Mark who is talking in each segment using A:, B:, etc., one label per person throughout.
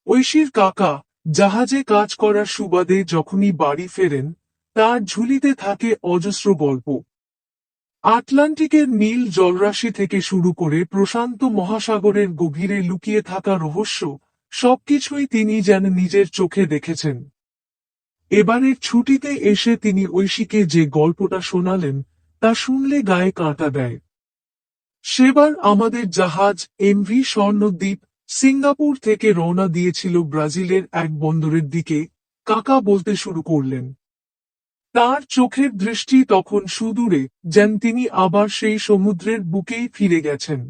A: ঐশীর কাকা জাহাজে কাজ করার সুবাদে যখনই বাড়ি ফেরেন, তার ঝুলিতে থাকে অজস্র গল্প। আটলান্টিকের নীল জলরাশি থেকে শুরু করে প্রশান্ত মহাসাগরের গভীরে লুকিয়ে থাকা রহস্য, সবকিছুই তিনি যেন নিজের চোখে দেখেছেন। এবারের ছুটিতে এসে তিনি ঐশীকে যে গল্পটা শোনালেন, তা শুনলে গায়ে কাঁটা দেয়। সেবার আমাদের জাহাজ এমভি স্বর্ণদ্বীপ সিঙ্গাপুর থেকে রওনা দিয়েছিল ব্রাজিলের এক বন্দরের দিকে। কাকা বলতে শুরু করলেন। তার চোখের দৃষ্টি তখন সুদূরে, যেন তিনি আবার সেই সমুদ্রের বুকেই ফিরে গেছেন।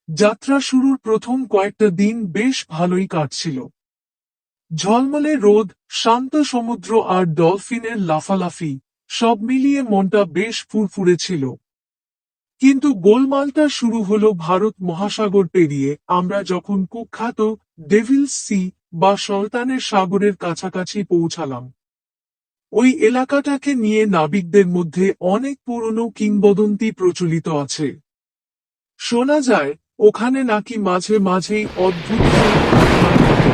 A: যাত্রা শুরুর প্রথম কয়েকটা দিন বেশ ভালোই কাটছিল। ঝলমলে রোদ, শান্ত সমুদ্র আর ডলফিনের লাফালাফি, সব মিলিয়ে মনটা বেশ ফুরফুরে ছিল। কিন্তু গোলমালটা শুরু হলো ভারত মহাসাগর পেরিয়ে আমরা যখন কুখ্যাত ডেভিলস সি বা শয়তানের সাগরের কাছাকাছি পৌঁছালাম। ওই এলাকাটাকে নিয়ে নাবিকদের মধ্যে অনেক পুরনো কিংবদন্তি প্রচলিত আছে। শোনা যায় ওখানে নাকি মাঝে মাঝেই অদ্ভুত ঘটনা ঘটে।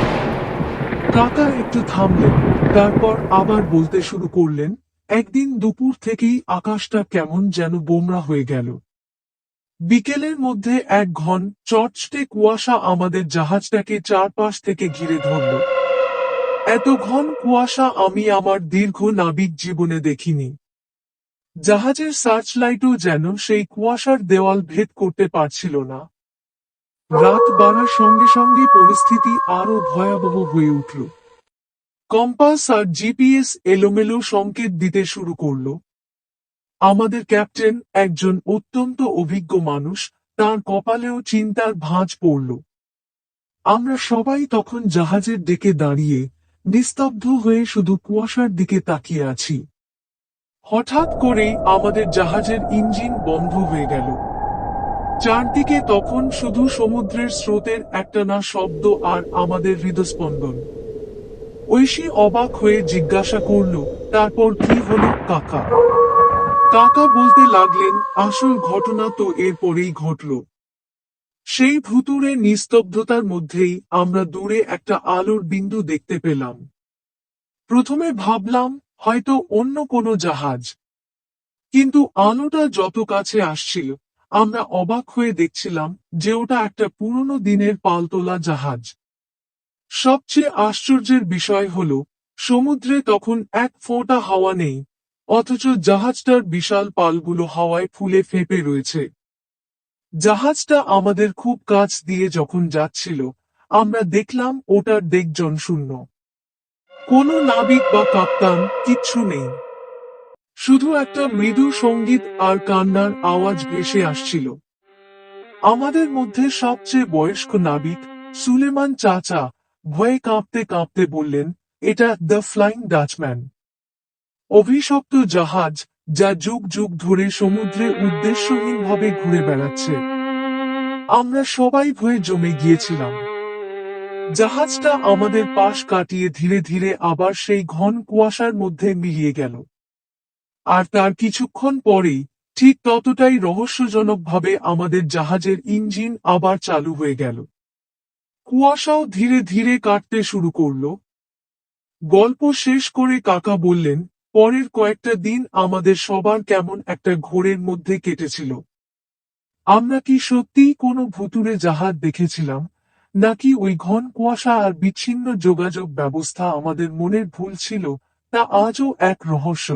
A: কাকা একটু থামলেন, তারপর আবার বলতে শুরু করলেন। একদিন দুপুর থেকেই আকাশটা কেমন যেন গোমড়া হয়ে গেল। বিকেলের মধ্যে এক ঘন চটচটে কুয়াশা আমাদের জাহাজটাকে চারপাশ থেকে ঘিরে ধরল। এত ঘন কুয়াশা আমি আমার দীর্ঘ নাবিক জীবনে দেখিনি। জাহাজের সার্চলাইটও যেন সেই কুয়াশার দেওয়াল ভেদ করতে পারছিল না। রাত বাড়ার সঙ্গে সঙ্গে পরিস্থিতি আরো ভয়াবহ হয়ে উঠল। কম্পাস আর জিপিএস এলোমেলো সংকেত দিতে শুরু করল। আমাদের ক্যাপ্টেন, একজন অত্যন্ত অভিজ্ঞ মানুষ, তার কপালেও চিন্তার ভাঁজ পড়ল। আমরা সবাই তখন জাহাজের ডেকে দাঁড়িয়ে নিস্তব্ধ হয়ে শুধু কুয়াশার দিকে তাকিয়ে আছি। হঠাৎ করেই আমাদের জাহাজের ইঞ্জিন বন্ধ হয়ে গেল। চারদিকে তখন শুধু সমুদ্রের স্রোতের একটানা শব্দ আর আমাদের হৃদস্পন্দন। ঐশী অবাক হয়ে জিজ্ঞাসা করল, তারপর কি হলো কাকা? কাকা বলতে লাগলেন, আসল ঘটনা তো এরপরেই ঘটল। সেই ভুতুড়ে নিস্তব্ধতার মধ্যেই আমরা দূরে একটা আলোর বিন্দু দেখতে পেলাম। প্রথমে ভাবলাম হয়তো অন্য কোনো জাহাজ, কিন্তু আলোটা যত কাছে আসছিল, আমরা অবাক হয়ে দেখছিলাম যে ওটা একটা পুরনো দিনের পালতোলা জাহাজ। সবচেয়ে আশ্চর্যের বিষয় হলো, সমুদ্রে তখন এক ফোঁটা হাওয়া নেই, অথচ জাহাজটার বিশাল পালগুলো হাওয়ায় ফুলে ফেঁপে রয়েছে। জাহাজটা আমাদের খুব কাছ দিয়ে যখন যাচ্ছিল, আমরা দেখলাম ওটার ডেক জনশূন্য। কোনো নাবিক বা কাপ্তান, কিচ্ছু নেই। শুধু একটা মৃদু সঙ্গীত আর কান্নার আওয়াজ ভেসে আসছিল। আমাদের মধ্যে সবচেয়ে বয়স্ক নাবিক সুলেমান চাচা ভয়ে কাঁপতে কাঁপতে বললেন, এটা দ্য ফ্লাইং ডাচম্যান। অভিশপ্ত জাহাজ, যা যুগ যুগ ধরে সমুদ্রে উদ্দেশ্যহীনভাবে ঘুরে বেড়াচ্ছে। আমরা সবাই ভয়ে জমে গিয়েছিলাম। জাহাজটা আমাদের পাশ কাটিয়ে ধীরে ধীরে আবার সেই ঘন কুয়াশার মধ্যে মিলিয়ে গেল। আর তার কিছুক্ষণ পরেই ঠিক ততটাই রহস্যজনকভাবে আমাদের জাহাজের ইঞ্জিন আবার চালু হয়ে গেল। কুয়াশাও ধীরে ধীরে কাটতে শুরু করল। গল্প শেষ করে কাকা বললেন, পরের কয়েকটা দিন আমাদের সবার কেমন একটা ঘোরের মধ্যে কেটেছিল। আমরা কি সত্যিই কোনো ভুতুড়ে জাহাজ দেখেছিলাম, নাকি ওই ঘন কুয়াশা আর বিচ্ছিন্ন যোগাযোগ ব্যবস্থা আমাদের মনের ভুল ছিল, তা আজও এক রহস্য।